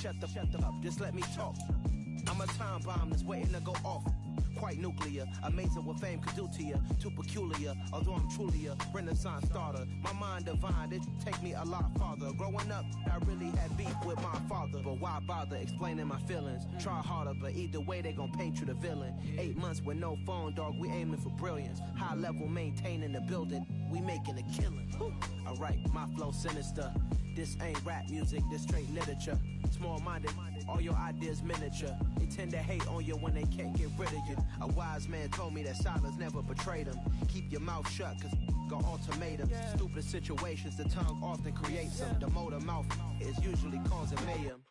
shut the up, just let me talk. I'm a time bomb that's waiting to go off. Quite nuclear, amazing what fame could do to you. Too peculiar, although I'm truly a renaissance starter. My mind divine, it take me a lot farther. Growing up, I really had beef with my father. But why bother explaining my feelings? Try harder, but either way they gon' paint you the villain. 8 months with no phone, dog, we aiming for brilliance. High level maintaining the building, we making a killing. Alright, my flow sinister. This ain't rap music, this straight literature. Small-minded, all your ideas miniature. They tend to hate on you when they can't get rid of you. A wise man told me that silence never betrayed him. Keep your mouth shut, cause got ultimatums. Stupid situations, the tongue often creates them. The motor mouth is usually causing mayhem.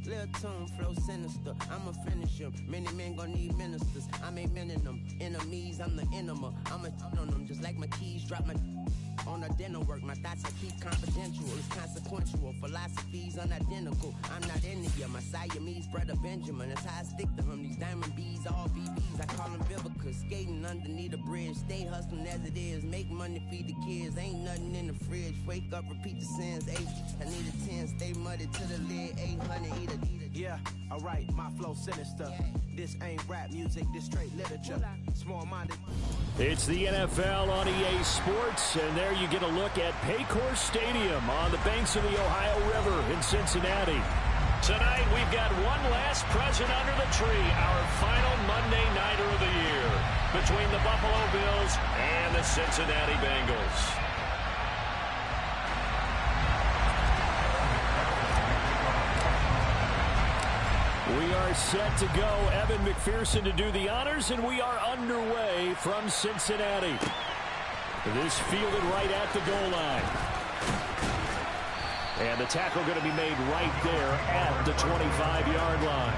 Little tune, flow sinister, I'ma finish him. Many men gon' need ministers, I'm aiming them. Enemies, I'm the enema. I'ma on them, just like my keys, drop my on a dinner work. My thoughts I keep confidential, it's consequential. Philosophies unidentical, I'm not into you. My Siamese brother Benjamin, that's how I stick to him. These diamond bees, all BBs, I call them Vivica. Skating underneath a bridge, stay hustling as it is. Make money, feed the kids, ain't nothing in the fridge. Wake up, repeat the sins, 8, I need a 10, stay muddy to the lid, 800, eat a. Yeah, alright, my flow sinister. This ain't rap music, this straight literature. Small-minded. It's the NFL on EA Sports, and there you get a look at Paycor Stadium on the banks of the Ohio River in Cincinnati. Tonight, we've got one last present under the tree, our final Monday Nighter of the year, between the Buffalo Bills and the Cincinnati Bengals. We are set to go. Evan McPherson to do the honors, and we are underway from Cincinnati. This fielded right at the goal line. And the tackle going to be made right there at the 25-yard line.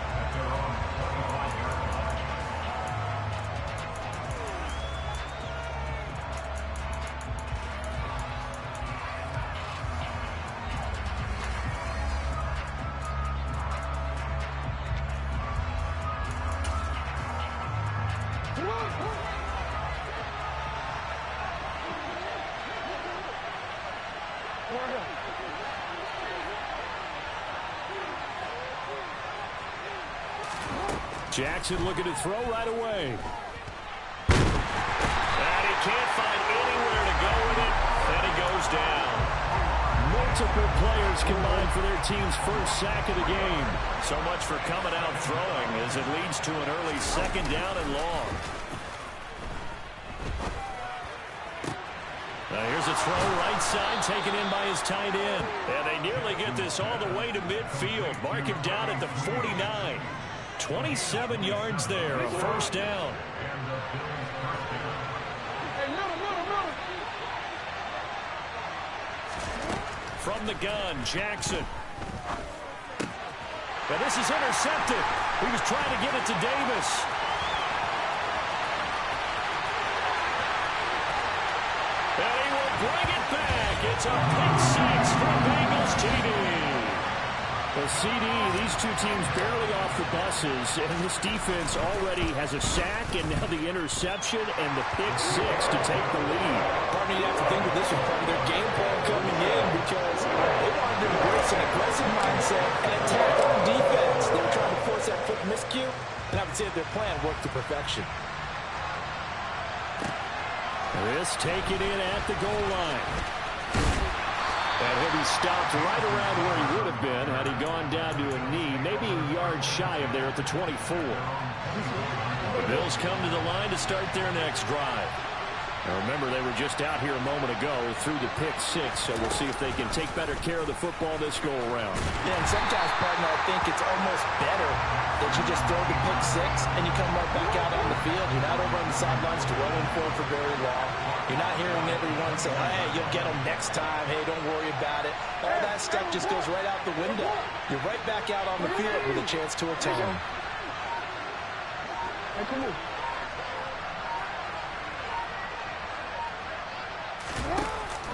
Jackson looking to throw right away. And he can't find anywhere to go with it, and he goes down. Multiple players combined for their team's first sack of the game. So much for coming out throwing as it leads to an early second down and long. Now here's a throw right side taken in by his tight end. And they nearly get this all the way to midfield. Mark him down at the 49. 27 yards there, a first down. From the gun, Jackson. And this is intercepted. He was trying to get it to Davis. And he will bring it back. It's a pick six for Bengals TD. The CD, these two teams barely off the buses, and this defense already has a sack, and now the interception and the pick six to take the lead. Partner, you have to think that this was part of their game plan coming in because they wanted to embrace an aggressive mindset and attack on defense. They were trying to force that quick miscue, and I would say that their plan worked to perfection. This taken in at the goal line. And he'll be stopped right around where he would have been had he gone down to a knee, maybe a yard shy of there at the 24. The Bills come to the line to start their next drive. Now remember, they were just out here a moment ago through the pick six, so we'll see if they can take better care of the football this go-around. Yeah, and sometimes, partner, I think it's almost better that you just throw the pick six and you come right back out on the field. You're not over on the sidelines dwelling for very long. You're not hearing everyone say, hey, you'll get them next time. Hey, don't worry about it. All that stuff just goes right out the window. You're right back out on the field with a chance to atone. Hey, come on.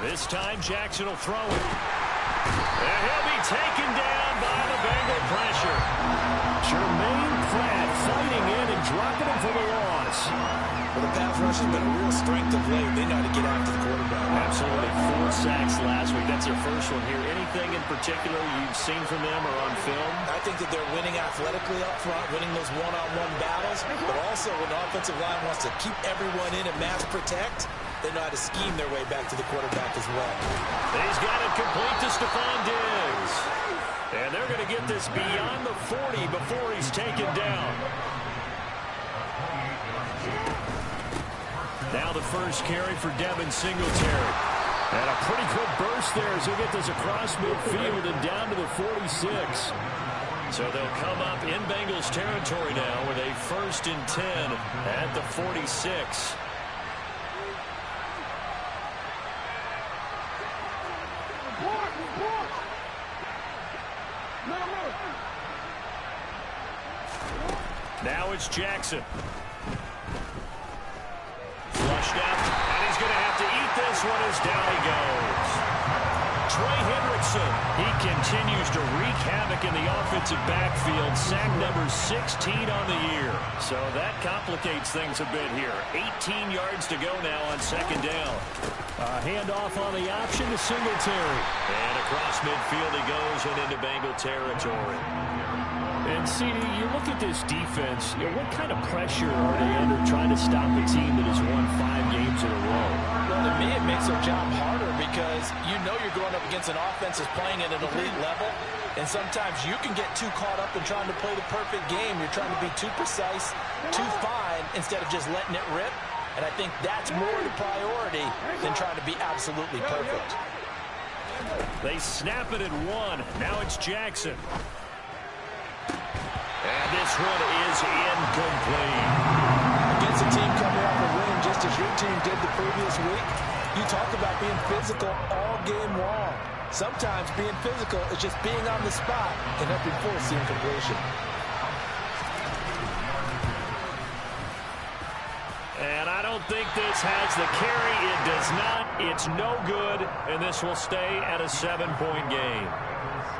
This time Jackson will throw it. And he'll be taken down by the Bengal pressure. Jermaine Pratt fighting in and dropping him for the loss. Well, the pass rush has been a real strength of late. They know how to get after the quarterback. Absolutely. 4 sacks last week. That's their first one here. Anything in particular you've seen from them or on film? I think that they're winning athletically up front, winning those one-on-one battles, but also when the offensive line wants to keep everyone in and mass protect, they know how to scheme their way back to the quarterback as well. He's got it complete to Stephon Diggs. And they're going to get this beyond the 40 before he's taken down. Now the first carry for Devin Singletary. And a pretty quick burst there as he'll get this across midfield and down to the 46. So they'll come up in Bengals territory now with a 1st and 10 at the 46. Now it's Jackson. Flushed out, and he's going to have to eat this one as down he goes. Trey Hendrickson, he continues to wreak havoc in the offensive backfield. Sack number 16 on the year. So that complicates things a bit here. 18 yards to go now on 2nd down. Handoff on the option to Singletary. And across midfield he goes and into Bengal territory. And, CD, you look at this defense, what kind of pressure are they under trying to stop a team that has won 5 games in a row? Well, to me, it makes their job harder because you know you're going up against an offense that's playing at an elite level, and sometimes you can get too caught up in trying to play the perfect game. You're trying to be too precise, too fine, instead of just letting it rip, and I think that's more the priority than trying to be absolutely perfect. They snap it at 1. Now it's Jackson. And this one is incomplete. Against a team coming off a win just as your team did the previous week, you talk about being physical all game long. Sometimes being physical is just being on the spot and helping force the incompletion. And I don't think this has the carry. It does not. It's no good, and this will stay at a 7-point game.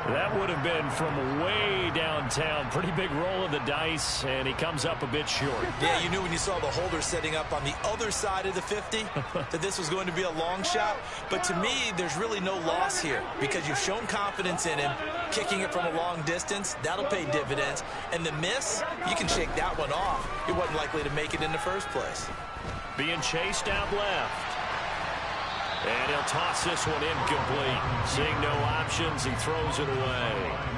That would have been from way downtown. Pretty big roll of the dice, and he comes up a bit short. Yeah, you knew when you saw the holder setting up on the other side of the 50 that this was going to be a long shot. But to me, there's really no loss here because you've shown confidence in him. Kicking it from a long distance, that'll pay dividends. And the miss, you can shake that one off. He wasn't likely to make it in the first place. Being chased out left. And he'll toss this one incomplete. Seeing no options, he throws it away.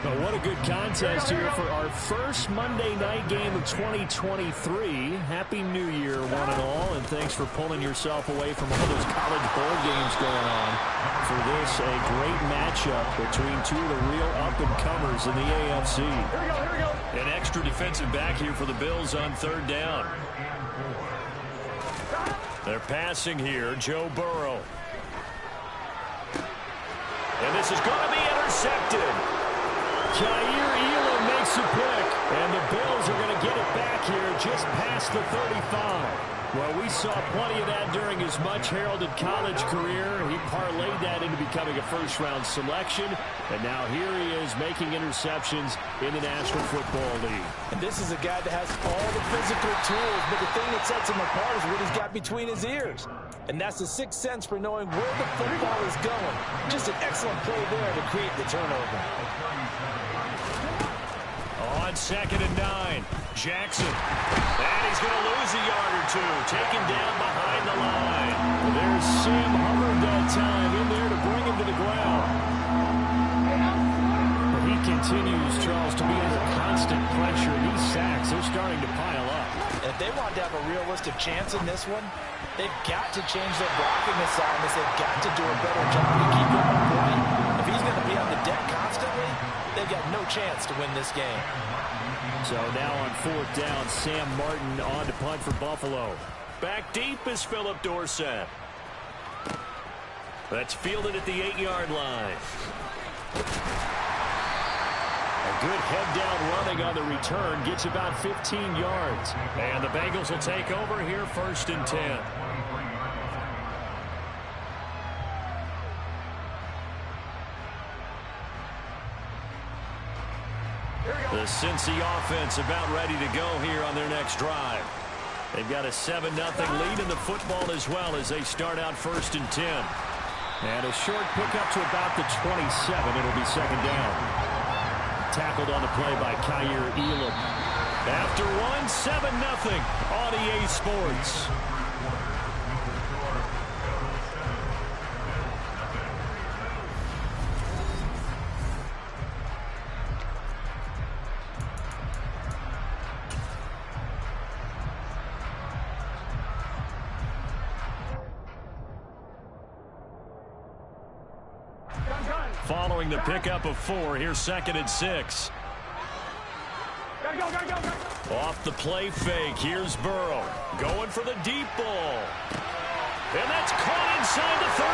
Well, what a good contest here for our first Monday night game of 2023. Happy New Year, one and all, and thanks for pulling yourself away from all those college bowl games going on. For this, a great matchup between two of the real up-and-comers in the AFC. Here we go. An extra defensive back here for the Bills on 3rd down. They're passing here, Joe Burrow. And this is going to be intercepted. Jair Elam makes a pick. And the Bills are going to get it back here just past the 35. Well, we saw plenty of that during his much-heralded college career. He parlayed that into becoming a first-round selection. And now here he is making interceptions in the National Football League. And this is a guy that has all the physical tools, but the thing that sets him apart is what he's got between his ears. And that's the sixth sense for knowing where the football is going. Just an excellent play there to create the turnover. On 2nd and 9, Jackson. And he's going to lose a yard or two. Taken down behind the line. There's Sam Hubbard that time in there to bring him to the ground. But he continues, Charles, to be under constant pressure. These sacks, they're starting to pile up. And if they want to have a realistic chance in this one, they've got to change their blocking assignments. They've got to do a better job to keep him on point. If he's going to be on the deck constantly, they've got no chance to win this game. So now on 4th down, Sam Martin on to punt for Buffalo. Back deep is Phillip Dorsett. That's fielded at the 8-yard line. A good head-down running on the return gets about 15 yards. And the Bengals will take over here 1st and 10. The Cincy offense about ready to go here on their next drive. They've got a 7-0 lead in the football as well as they start out 1st and 10. And a short pickup to about the 27. It'll be 2nd down. Tackled on the play by Kyer Elam. After one, 7-0 on EA Sports. Following the pickup of 4, here's 2nd and 6. Off the play fake, here's Burrow. Going for the deep ball. And that's caught inside the 35.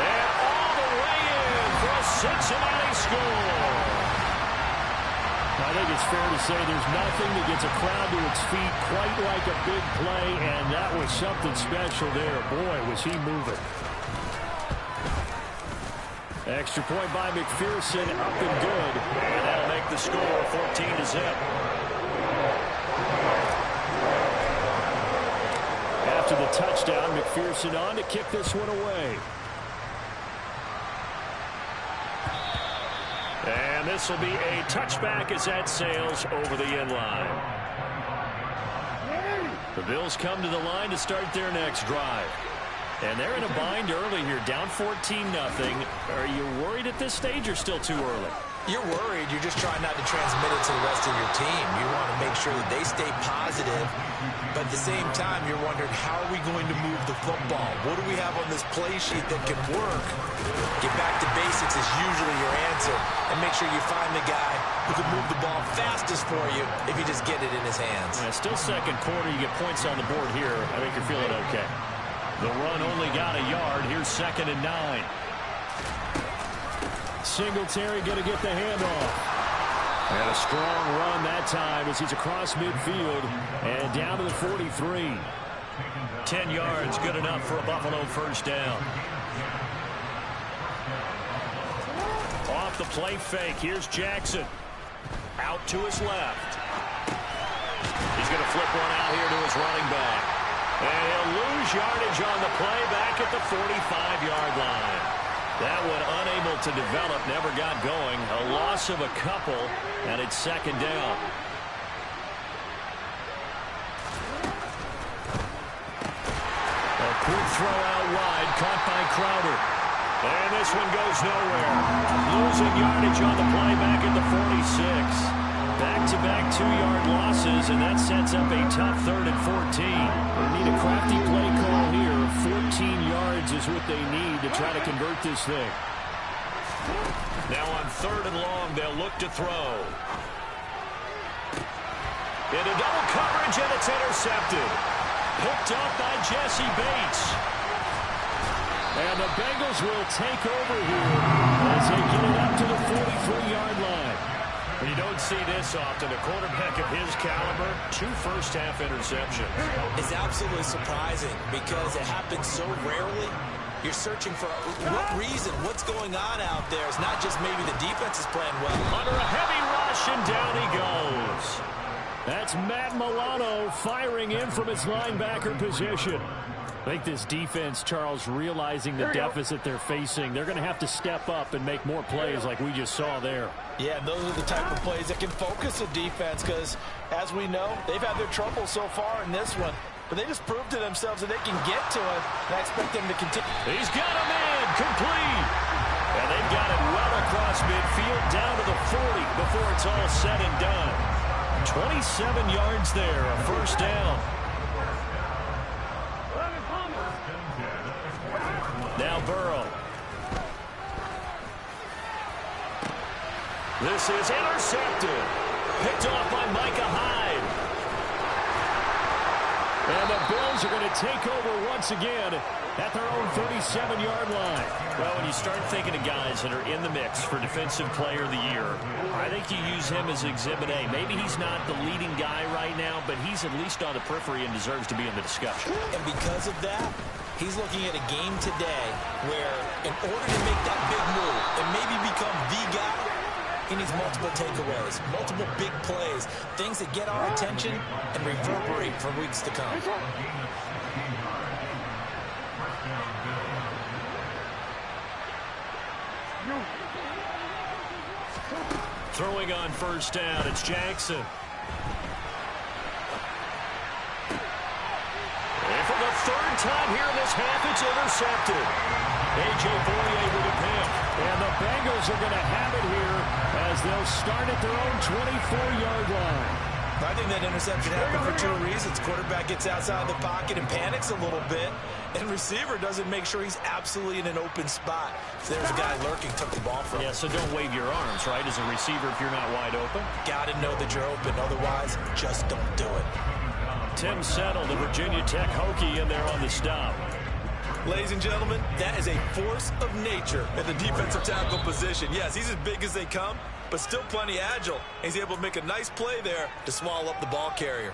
And all the way in for a Cincinnati score. I think it's fair to say there's nothing that gets a crowd to its feet quite like a big play, and that was something special there. Boy, was he moving. Extra point by McPherson, up and good. And that'll make the score 14-0. After the touchdown, McPherson on to kick this one away. And this will be a touchback as that sails over the end line. The Bills come to the line to start their next drive. And they're in a bind early here, down 14-0. Are you worried at this stage or still too early? You're worried. You're just trying not to transmit it to the rest of your team. You want to make sure that they stay positive. But at the same time, you're wondering, how are we going to move the football? What do we have on this play sheet that can work? Get back to basics is usually your answer. And make sure you find the guy who can move the ball fastest for you if you just get it in his hands. Yeah, still 2nd quarter. You get points on the board here. I think you're feeling okay. The run only got a yard. Here's 2nd and 9. Singletary going to get the handoff. And a strong run that time as he's across midfield and down to the 43. 10 yards, good enough for a Buffalo 1st down. Off the play fake, here's Jackson. Out to his left. He's going to flip one out here to his running back. And he'll lose yardage on the play back at the 45-yard line. That one unable to develop, never got going. A loss of a couple, and it's 2nd down. A quick throw out wide, caught by Crowder. And this one goes nowhere. Losing yardage on the play back at the 46. Back-to-back 2-yard losses, and that sets up a tough 3rd and 14. They need a crafty play call here. 14 yards is what they need to try to convert this thing. Now on 3rd and long, they'll look to throw. Into double coverage, and it's intercepted. Picked up by Jesse Bates. And the Bengals will take over here as they get it up to the 43-yard line. You don't see this often. A quarterback of his caliber, 2 first-half interceptions. It's absolutely surprising because it happens so rarely. You're searching for what reason, what's going on out there. It's not just maybe the defense is playing well. Under a heavy rush, and down he goes. That's Matt Milano firing in from his linebacker position. I think this defense, Charles, realizing the deficit they're facing, they're going to have to step up and make more plays like we just saw there. Yeah, and those are the type of plays that can focus a defense because, as we know, they've had their trouble so far in this one. But they just proved to themselves that they can get to it, and I expect them to continue. He's got a man, complete. And they've got it well across midfield, down to the 40 before it's all said and done. 27 yards there, a 1st down. Now Burrow. This is intercepted. Picked off by Micah Hyde. And the Bills are going to take over once again at their own 37-yard line. Well, when you start thinking of guys that are in the mix for Defensive Player of the Year, I think you use him as Exhibit A. Maybe he's not the leading guy right now, but he's at least on the periphery and deserves to be in the discussion. And because of that, he's looking at a game today where, in order to make that big move and maybe become the guy, he He needs multiple takeaways, multiple big plays, things that get our attention and reverberate for weeks to come. Throwing on first down, it's Jackson. And for the third time here in this half, it's intercepted. A.J. Boye with a pick. And the Bengals are going to have it here as they'll start at their own 24-yard line. I think that interception happened for two reasons. Quarterback gets outside the pocket and panics a little bit, and receiver doesn't make sure he's absolutely in an open spot. If there's a guy lurking, took the ball from him. Yeah, so don't wave your arms, right, as a receiver if you're not wide open. Got to know that you're open. Otherwise, just don't do it. Tim Settle, the Virginia Tech Hokie, in there on the stop. Ladies and gentlemen, that is a force of nature at the defensive tackle position. Yes, he's as big as they come, but still plenty agile. He's able to make a nice play there to swallow up the ball carrier.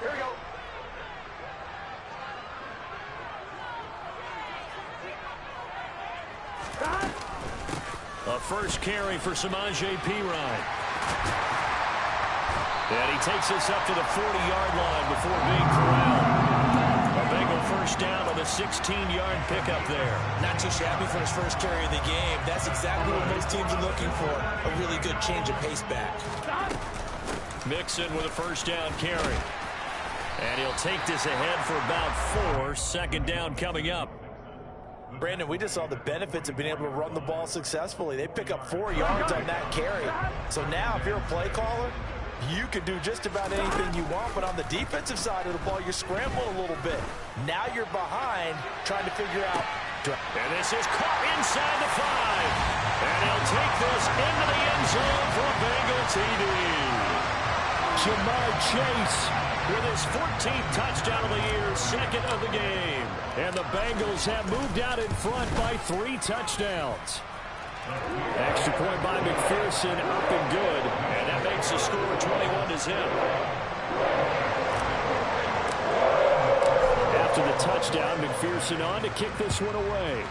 Here we go. A first carry for Samaje Perine. And he takes us up to the 40-yard line before being corralled. A Bengal first down on the 16-yard pickup there. Not too shabby for his first carry of the game. That's exactly what most teams are looking for, a really good change of pace back. Mixon with a first down carry. And he'll take this ahead for about 4. Second down coming up. Brandon, we just saw the benefits of being able to run the ball successfully. They pick up 4 yards on that carry. So now if you're a play caller, you can do just about anything you want, but on the defensive side of the ball, you're scrambling a little bit. Now you're behind, trying to figure out. And this is caught inside the 5. And he'll take this into the end zone for a Bengal TD. Jamar Chase with his 14th touchdown of the year, second of the game. And the Bengals have moved out in front by 3 touchdowns. Extra point by McPherson, up and good. And that makes the score 21-0. After the touchdown, McPherson on to kick this one away.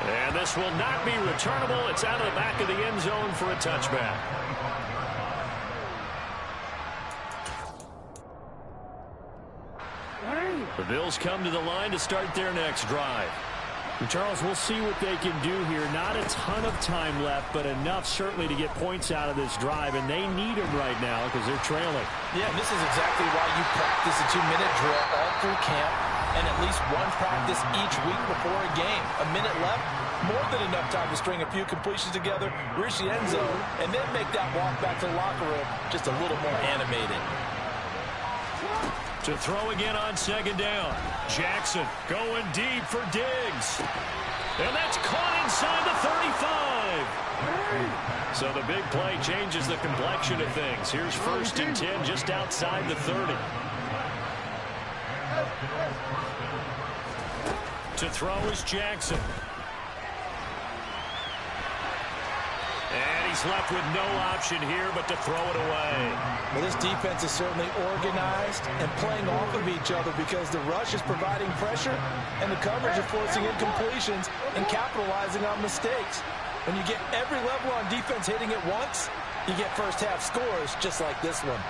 And this will not be returnable. It's out of the back of the end zone for a touchback. The Bills come to the line to start their next drive. And Charles, we'll see what they can do here. Not a ton of time left, but enough certainly to get points out of this drive, and they need them right now because they're trailing. Yeah, and this is exactly why you practice a 2-minute drill all through camp and at least one practice each week before a game. A minute left, more than enough time to string a few completions together, reach the end zone, and then make that walk back to the locker room just a little more animated. To throw again on second down. Jackson going deep for Diggs. And that's caught inside the 35. So the big play changes the complexion of things. Here's 1st and 10 just outside the 30. To throw is Jackson. And he's left with no option here but to throw it away. Well, this defense is certainly organized and playing off of each other because the rush is providing pressure and the coverage is forcing incompletions and capitalizing on mistakes. When you get every level on defense hitting it once, you get first half scores just like this one.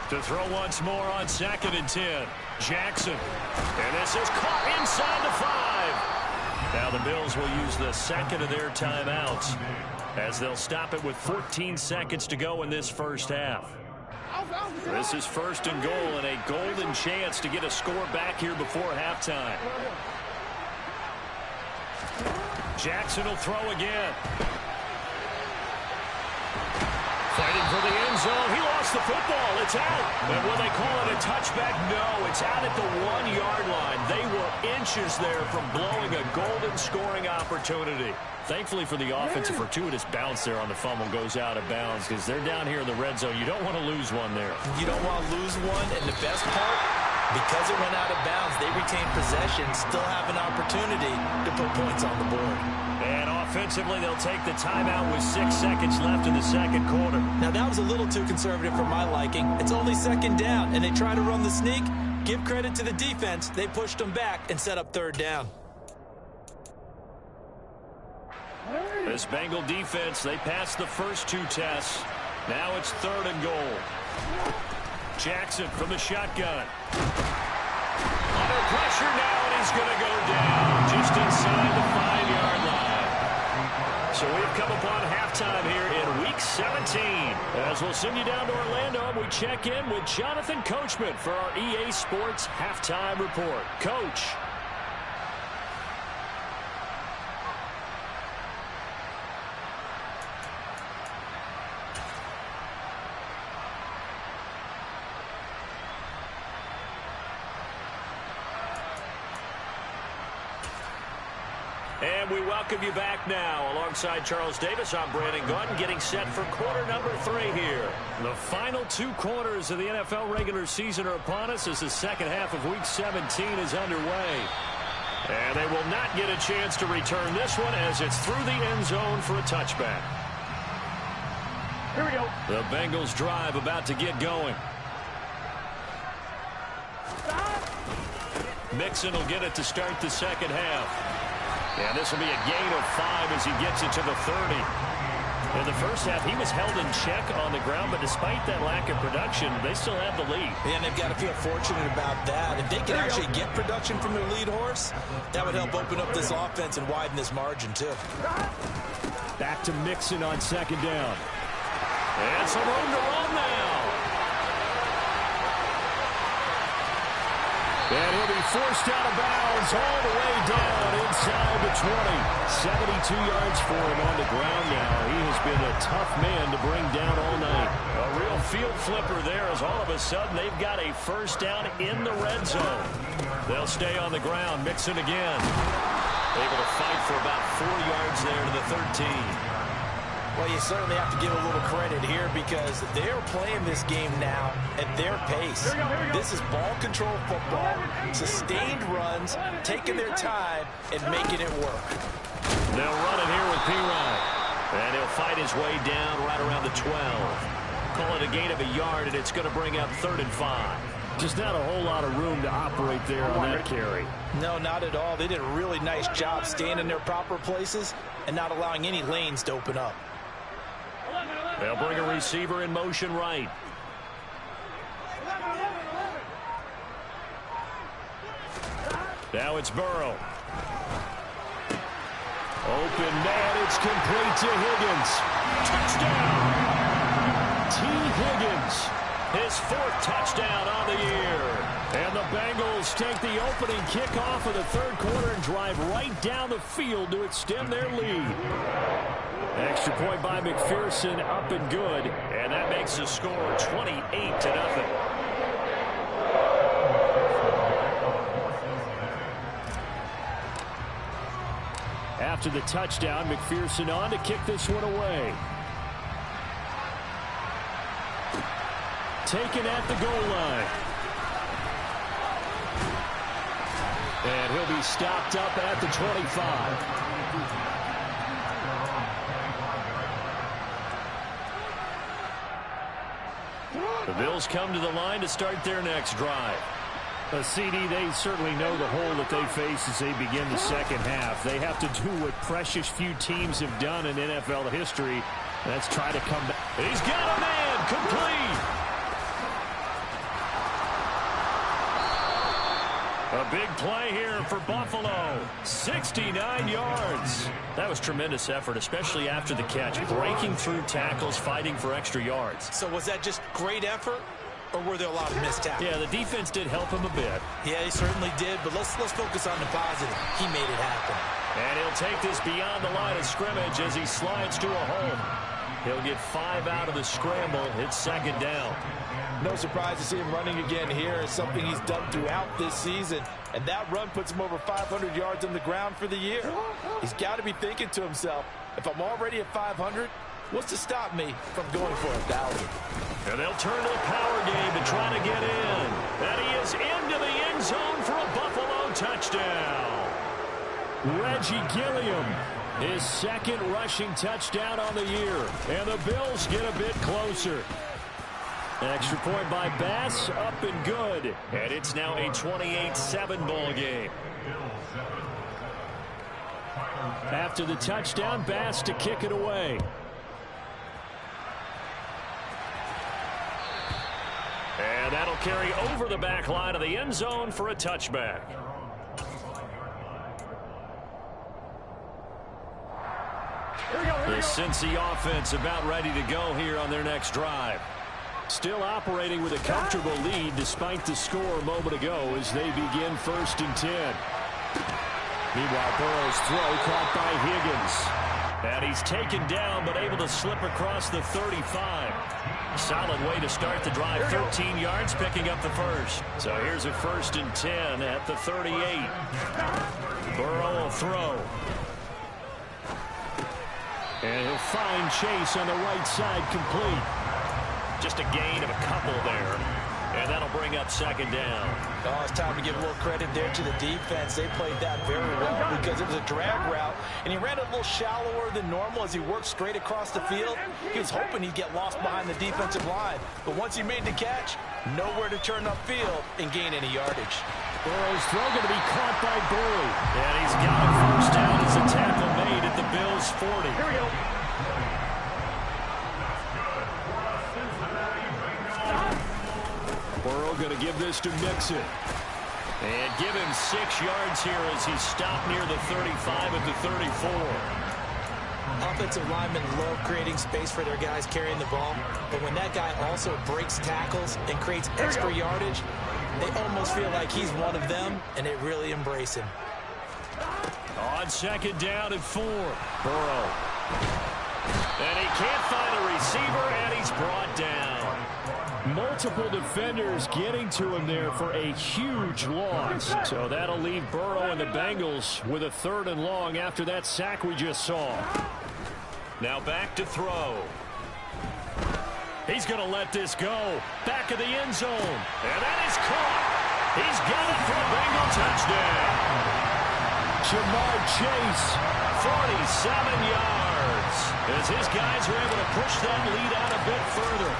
To throw once more on 2nd and 10. Jackson. And this is caught inside the 5. Now the Bills will use the second of their timeouts as they'll stop it with 14 seconds to go in this first half. This is 1st and goal and a golden chance to get a score back here before halftime. Jackson will throw again. Fighting for the end zone. He lost the football. It's out. And when they call it a touchback, no, it's out at the 1-yard line. They were inches there from blowing a golden scoring opportunity. Thankfully for the offense, a fortuitous bounce there on the fumble goes out of bounds because they're down here in the red zone. You don't want to lose one there. You don't want to lose one, and the best part, because it went out of bounds, they retain possession, still have an opportunity to put points on the board. And offensively, they'll take the timeout with 6 seconds left in the second quarter. Now, that was a little too conservative for my liking. It's only 2nd down, and they try to run the sneak. give credit to the defense. They pushed them back and set up third down. This Bengal defense, they passed the first two tests. Now it's 3rd and goal. Jackson from the shotgun. Under pressure now, and he's going to go down just inside the 5-yard line. So we've come upon halftime here in Week 17. As we'll send you down to Orlando, and we check in with Jonathan Coachman for our EA Sports Halftime Report. Coach. And we welcome you back now. Alongside Charles Davis, I'm Brandon Gunn, getting set for quarter number 3 here. The final 2 quarters of the NFL regular season are upon us as the second half of Week 17 is underway. And they will not get a chance to return this one as it's through the end zone for a touchback. Here we go. The Bengals drive about to get going. Mixon will get it to start the second half. And this will be a gain of 5 as he gets it to the 30. In the first half, he was held in check on the ground, but despite that lack of production, they still have the lead. And they've got to feel fortunate about that. If they can actually get production from their lead horse, that would help open up this offense and widen this margin, too. Back to Mixon on 2nd down. And some room to run now. And he'll be forced out of bounds all the way down inside the 20. 72 yards for him on the ground now. He has been a tough man to bring down all night. A real field flipper there as all of a sudden they've got a first down in the red zone. They'll stay on the ground. Mixon again. Able to fight for about 4 yards there to the 13. Well, you certainly have to give a little credit here because they're playing this game now at their pace. This is ball control football, sustained runs, taking their time and making it work. They'll run it here with P-Ryan. And he'll fight his way down right around the 12. Call it a gain of a yard, and it's going to bring up 3rd and 5. Just not a whole lot of room to operate there on that carry. No, not at all. They did a really nice job staying in their proper places and not allowing any lanes to open up. They'll bring a receiver in motion right. Now it's Burrow. Open man, it's complete to Higgins. Touchdown! T. Higgins, his 4th touchdown on the year. And the Bengals take the opening kickoff of the 3rd quarter and drive right down the field to extend their lead. Extra point by McPherson, up and good. And that makes the score 28-0. After the touchdown, McPherson on to kick this one away. Taken at the goal line. And he'll be stopped up at the 25. The Bills come to the line to start their next drive. CD, they certainly know the hole that they face as they begin the second half. They have to do what precious few teams have done in NFL history. That's try to come back. He's got a man complete. A big play here for Buffalo. 69 yards. That was tremendous effort, especially after the catch. Breaking through tackles, fighting for extra yards. So was that just great effort, or were there a lot of missed tackles? Yeah, the defense did help him a bit. Yeah, he certainly did, but let's focus on the positive. He made it happen. And he'll take this beyond the line of scrimmage as he slides to a hole. He'll get 5 out of the scramble. It's 2nd down. No surprise to see him running again here. It's something he's done throughout this season. And that run puts him over 500 yards on the ground for the year. He's got to be thinking to himself, if I'm already at 500, what's to stop me from going for 1,000? And they'll turn to the power game to try to get in. And he is into the end zone for a Buffalo touchdown. Reggie Gilliam, his 2nd rushing touchdown on the year. And the Bills get a bit closer. Extra point by Bass, up and good. And it's now a 28-7 ball game. After the touchdown, Bass to kick it away. And that'll carry over the back line of the end zone for a touchback. The Cincy offense about ready to go here on their next drive. Still operating with a comfortable lead despite the score a moment ago as they begin 1st and 10. Meanwhile, Burrow's throw caught by Higgins. And he's taken down but able to slip across the 35. Solid way to start the drive. 13 yards, picking up the first. So here's a 1st and 10 at the 38. Burrow will throw. And he'll find Chase on the right side, complete. Just a gain of a couple there. And that'll bring up 2nd down. Oh, it's time to give a little credit there to the defense. They played that very well because it was a drag route, and he ran a little shallower than normal as he worked straight across the field. He was hoping he'd get lost behind the defensive line, but once he made the catch, nowhere to turn upfield and gain any yardage. Burrow's throw going to be caught by Burley. And he's got a 1st down as a tackle made at the Bills' 40. Here we go. Burrow going to give this to Mixon. And give him 6 yards here as he stopped near the 35 at the 34. Offensive linemen love creating space for their guys carrying the ball, but when that guy also breaks tackles and creates extra yardage, they almost feel like he's one of them, and they really embrace him. On 2nd down and 4. Burrow. And he can't find a receiver, and he's brought down. Multiple defenders getting to him there for a huge loss. So that'll leave Burrow and the Bengals with a 3rd and long after that sack we just saw. Now back to throw. He's going to let this go. Back of the end zone. And that is caught. He's got it for a Bengal touchdown. Jamar Chase. 47 yards. As his guys are able to push that lead out a bit further.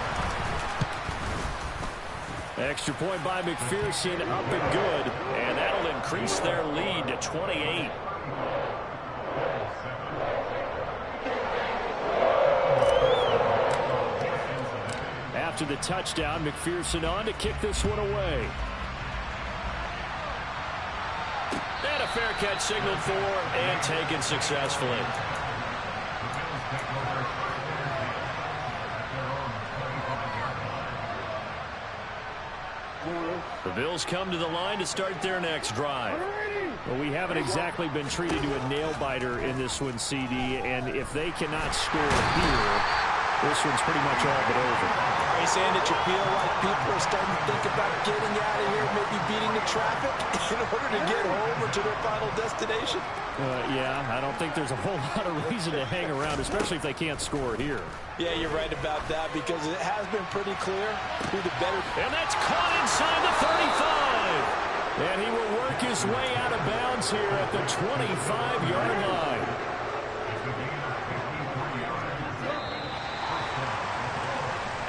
Extra point by McPherson, up and good. And that'll increase their lead to 28. After the touchdown, McPherson on to kick this one away. And a fair catch signaled for and taken successfully. The Bills come to the line to start their next drive. Well, we haven't exactly been treated to a nail-biter in this one, CD, and if they cannot score here, this one's pretty much all but over. Are you saying that you feel like people are starting to think about getting out of here, maybe beating the traffic in order to get home or to their final destination? Yeah, I don't think there's a whole lot of reason to hang around, especially if they can't score here. Yeah, you're right about that because it has been pretty clear who the better. And that's caught inside the 35. And he will work his way out of bounds here at the 25-yard line.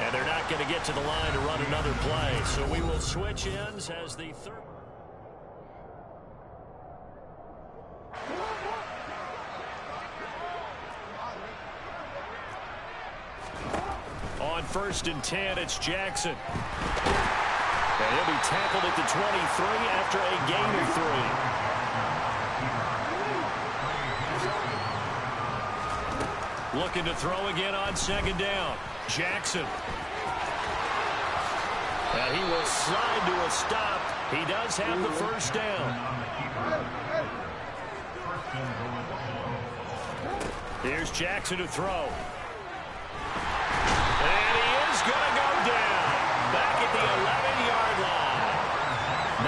And they're not going to get to the line to run another play. So we will switch ends as the third. On 1st and 10, it's Jackson. And he'll be tackled at the 23 after a gain of 3. Looking to throw again on 2nd down. Jackson. And he will slide to a stop. He does have the 1st down. Here's Jackson to throw. And he is going to go down. Back at the 11-yard line.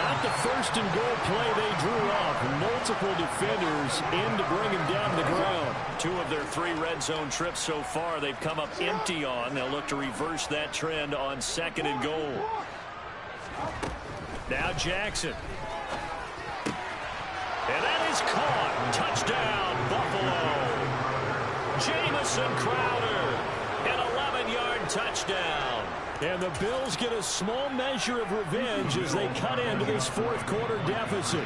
Not the 1st and goal play they drew up. Multiple defenders in to bring him down to the ground. 2 of their 3 red zone trips so far they've come up empty on. They'll look to reverse that trend on 2nd and goal. Now Jackson. And that is caught. Touchdown, Buffalo. Jamison Crowder. An 11-yard touchdown. And the Bills get a small measure of revenge as they cut into this fourth quarter deficit.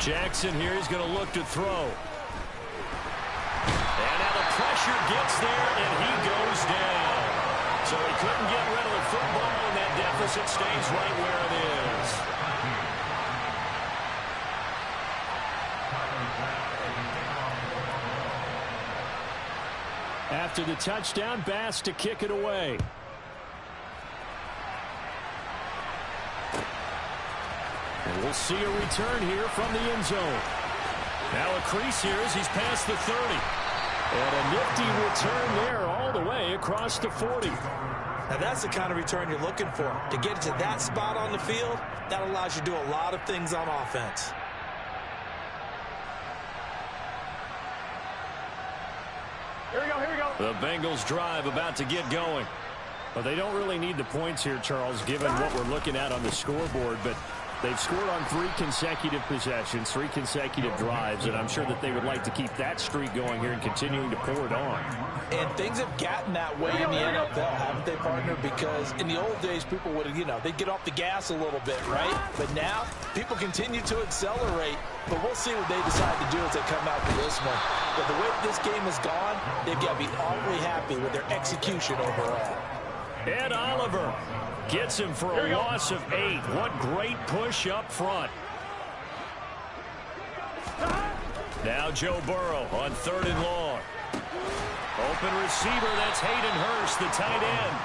Jackson here is going to look to throw. And now the pressure gets there, and he goes down. So he couldn't get rid of the football, and that deficit stays right where it is. After the touchdown, Bass to kick it away. And we'll see a return here from the end zone. Now a crease here as he's past the 30. And a nifty return there all the way across the 40. Now that's the kind of return you're looking for. To get to that spot on the field, that allows you to do a lot of things on offense. Here we go. The Bengals drive about to get going. But they don't really need the points here, Charles, given what we're looking at on the scoreboard. But they've scored on 3 consecutive possessions, 3 consecutive drives, and I'm sure that they would like to keep that streak going here and continuing to pour it on. And things have gotten that way in the NFL, haven't they, partner? Because in the old days, people would, they'd get off the gas a little bit, right? But now, people continue to accelerate. But we'll see what they decide to do as they come out to this one. But the way this game has gone, they've got to be awfully happy with their execution overall. Ed Oliver gets him for a loss of 8. What great push up front. Now Joe Burrow on 3rd and long. Open receiver, that's Hayden Hurst, the tight end.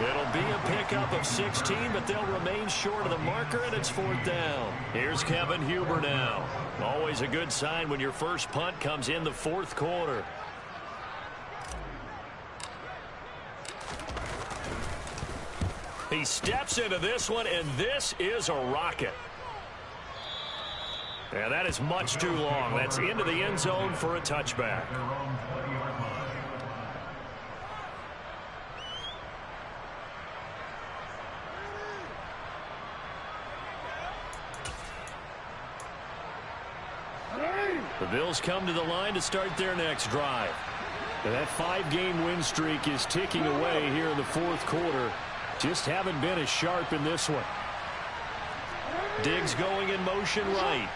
It'll be a pickup of 16, but they'll remain short of the marker, and it's 4th down. Here's Kevin Huber now. Always a good sign when your first punt comes in the 4th quarter. He steps into this one, and this is a rocket. Yeah, that is much too long. That's into the end zone for a touchback. The Bills come to the line to start their next drive. And that 5-game win streak is ticking away here in the 4th quarter. Just haven't been as sharp in this one. Diggs going in motion right.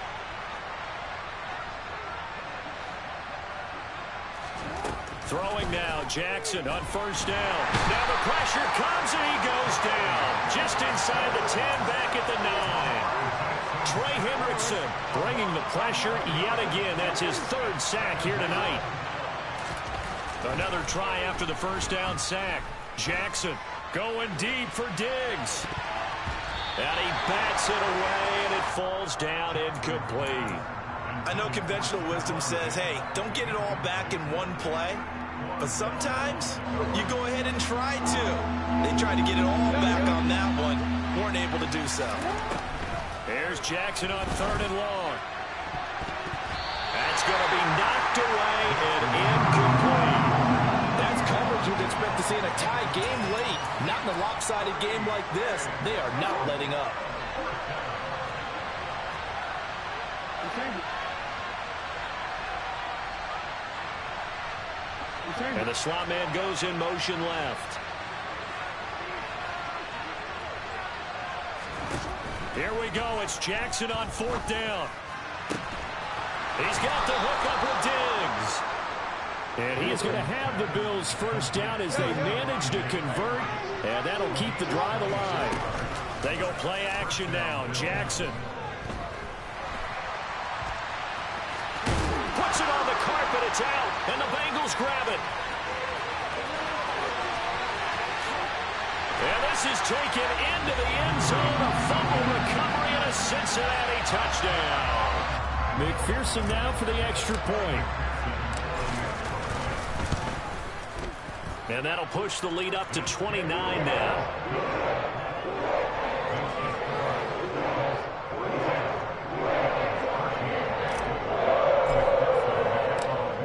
Throwing now, Jackson on 1st down. Now the pressure comes and he goes down. Just inside the 10, back at the 9. Trey Hendrickson bringing the pressure yet again. That's his 3rd sack here tonight. Another try after the 1st down sack. Jackson going deep for Diggs. And he bats it away, and it falls down incomplete. I know conventional wisdom says, hey, don't get it all back in one play. But sometimes you go ahead and try to. They tried to get it all back on that one. Weren't able to do so. Here's Jackson on 3rd and long. That's going to be knocked away and incomplete. That's coverage you'd expect to see in a tie game late. Not in a lopsided game like this. They are not letting up. And the slot man goes in motion left. Here we go. It's Jackson on 4th down. He's got the hook up with Diggs. And he is going to have the Bills' 1st down as they manage to convert. And that'll keep the drive alive. They go play action now. Jackson. Puts it on the carpet. It's out. And the Bengals grab it. And this is taken into the end zone. A fumble recovery and a Cincinnati touchdown. McPherson now for the extra point. And that'll push the lead up to 29 now.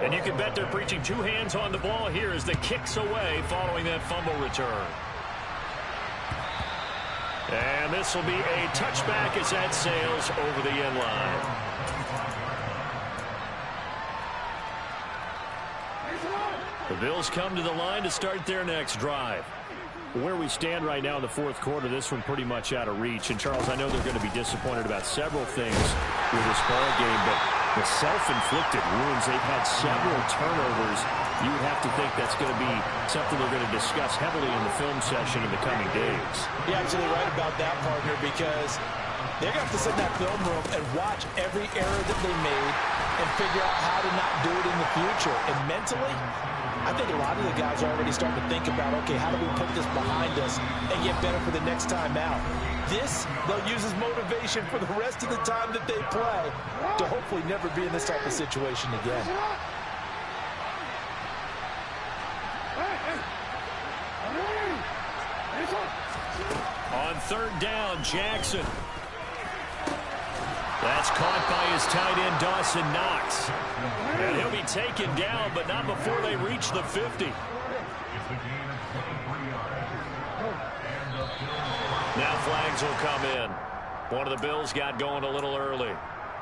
And you can bet they're preaching 2 hands on the ball here as the kick's away following that fumble return. And this will be a touchback as that sails over the end line. The Bills come to the line to start their next drive. Where we stand right now in the fourth quarter, this one pretty much out of reach. And, Charles, I know they're going to be disappointed about several things with this ball game, but the self-inflicted wounds, they've had several turnovers. You would have to think that's going to be something they're going to discuss heavily in the film session in the coming days. You're absolutely right about that, partner, because they're going to have to sit in that film room and watch every error that they made and figure out how to not do it in the future. And mentally, I think a lot of the guys are already starting to think about, okay, how do we put this behind us and get better for the next time out? This, they'll use as motivation for the rest of the time that they play to hopefully never be in this type of situation again. On third down, Jackson. That's caught by his tight end, Dawson Knox. And he'll be taken down, but not before they reach the 50. Now flags will come in. One of the Bills got going a little early.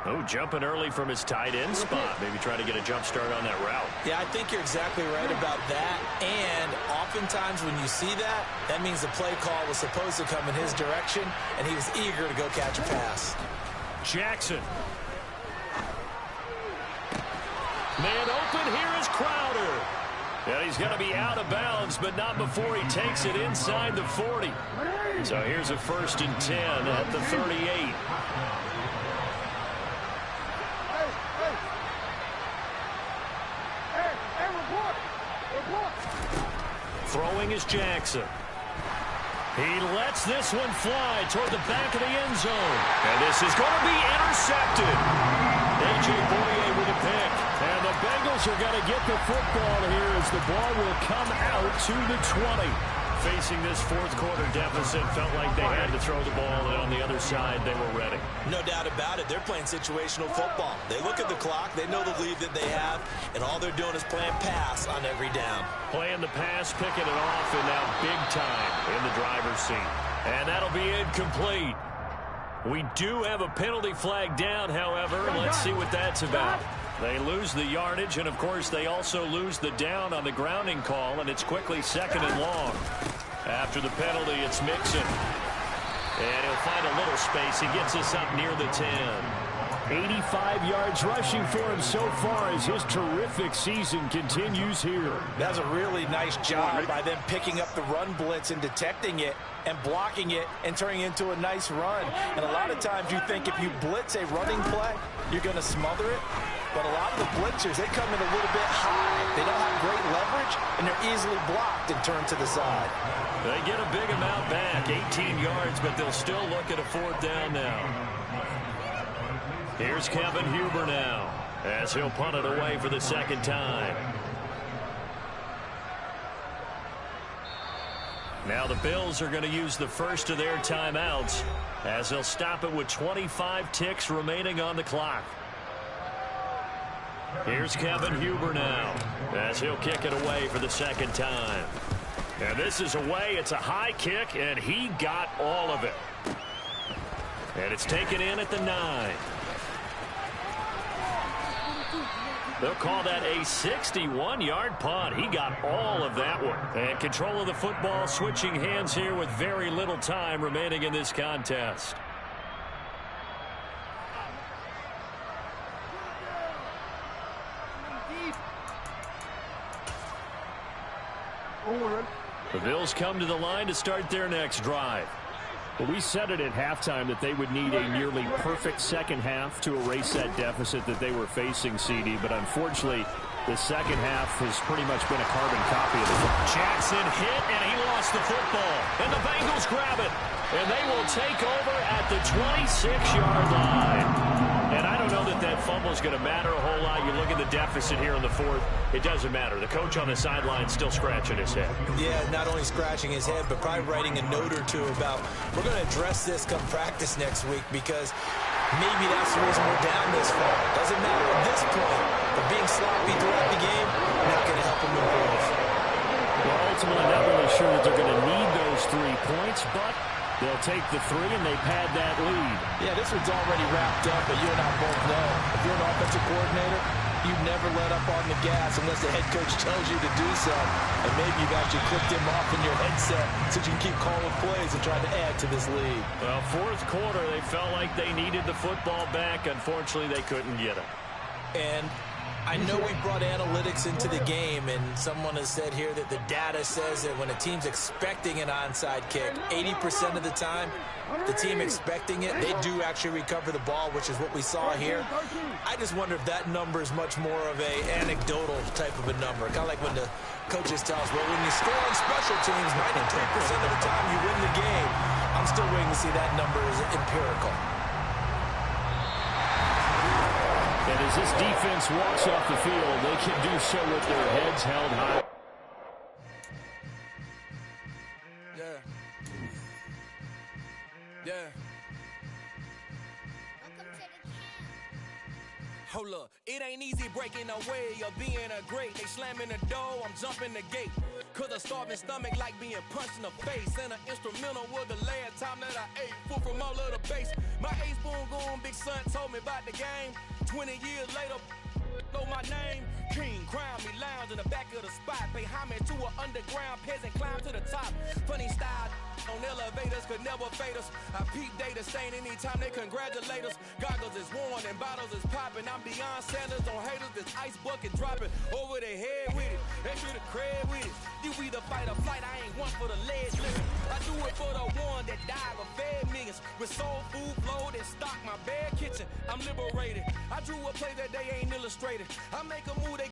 Oh, jumping early from his tight end spot. Maybe try to get a jump start on that route. Yeah, I think you're exactly right about that. And oftentimes when you see that, that means the play call was supposed to come in his direction, and he was eager to go catch a pass. Jackson. Man open, here is Crowder. And he's going to be out of bounds, but not before he takes it inside the 40. So here's a 1st and 10 at the 38. Throwing is Jackson. He lets this one fly toward the back of the end zone. And this is going to be intercepted. A.J. Boyer with a pick. And the Bengals are going to get the football here as the ball will come out to the 20. Facing this fourth quarter deficit, felt like they had to throw the ball, and on the other side, they were ready. No doubt about it. They're playing situational football. They look at the clock, they know the lead that they have, and all they're doing is playing pass on every down. Playing the pass, picking it off, and now big time in the driver's seat. And that'll be incomplete. We do have a penalty flag down, however. Let's see what that's about. They lose the yardage, and, of course, they also lose the down on the grounding call, and it's quickly 2nd and long. After the penalty, it's Mixon. And he'll find a little space. He gets us up near the 10. 85 yards rushing for him so far as his terrific season continues here. That's a really nice job by them picking up the run blitz and detecting it and blocking it and turning it into a nice run. And a lot of times you think if you blitz a running play, you're going to smother it. But a lot of the blitzers, they come in a little bit high. They don't have great leverage, and they're easily blocked and turned to the side. They get a big amount back, 18 yards, but they'll still look at a 4th down now. Here's Kevin Huber now, as he'll punt it away for the 2nd time. Now the Bills are going to use the first of their timeouts, as they'll stop it with 25 ticks remaining on the clock. Here's Kevin Huber now, as he'll kick it away for the 2nd time. And this is away. It's a high kick, and he got all of it. And it's taken in at the 9. They'll call that a 61-yard punt. He got all of that one. And control of the football switching hands here with very little time remaining in this contest. The Bills come to the line to start their next drive. Well, we said it at halftime that they would need a nearly perfect second half to erase that deficit that they were facing, CD. But unfortunately, the second half has pretty much been a carbon copy of the football. Jackson hit, and he lost the football. And the Bengals grab it. And they will take over at the 26-yard line. And I don't know that that fumble is going to matter a whole lot. You look at the deficit here in the 4th. It doesn't matter. The coach on the sideline still scratching his head. Yeah, not only scratching his head, but probably writing a note or two about, we're going to address this come practice next week because maybe that's the reason we're down this far. Doesn't matter at this point, but being sloppy throughout the game, not going to help him improve. Well, ultimately, not really sure that they're going to need those 3 points, but they'll take the 3 and they pad that lead. Yeah, this one's already wrapped up, but you and I both know if you're an offensive coordinator, You never let up on the gas unless the head coach tells you to do so. And maybe you've actually clicked him off in your headset so you can keep calling plays and trying to add to this lead. Well, fourth quarter, they felt like they needed the football back. Unfortunately, they couldn't get it. And I know we brought analytics into the game, and someone has said here that the data says that when a team's expecting an onside kick, 80% of the time, the team expecting it, they do actually recover the ball, which is what we saw here. I just wonder if that number is much more of a anecdotal type of a number. Kind of like when the coaches tell us, well, when you score on special teams, 93% of the time you win the game. I'm still waiting to see that number is empirical. And as this defense walks off the field, they can do so with their heads held high. Yeah. Hold up, it ain't easy breaking away or being a great. They slamming the door, I'm jumping the gate. Cause a starving stomach like being punched in the face. And an instrumental was the last time that I ate food from all of the base. My A-spoon goon, big son told me about the game. 20 years later, know my name. King, crown me, lounge in the back of the spot. Pay homage to an underground peasant, climb to the top. Funny style on elevators could never fade us. I peep data stain anytime they congratulate us. Goggles is worn and bottles is popping. I'm beyond Sanders on haters, this ice bucket dropping over their head with it. They should have cred with it. You either fight or flight, I ain't one for the legs. Listen, I do it for the one that died but fed millions. With soul food flowed and stocked my bare kitchen. I'm liberated. I drew a play that they ain't illustrated. I make a move, they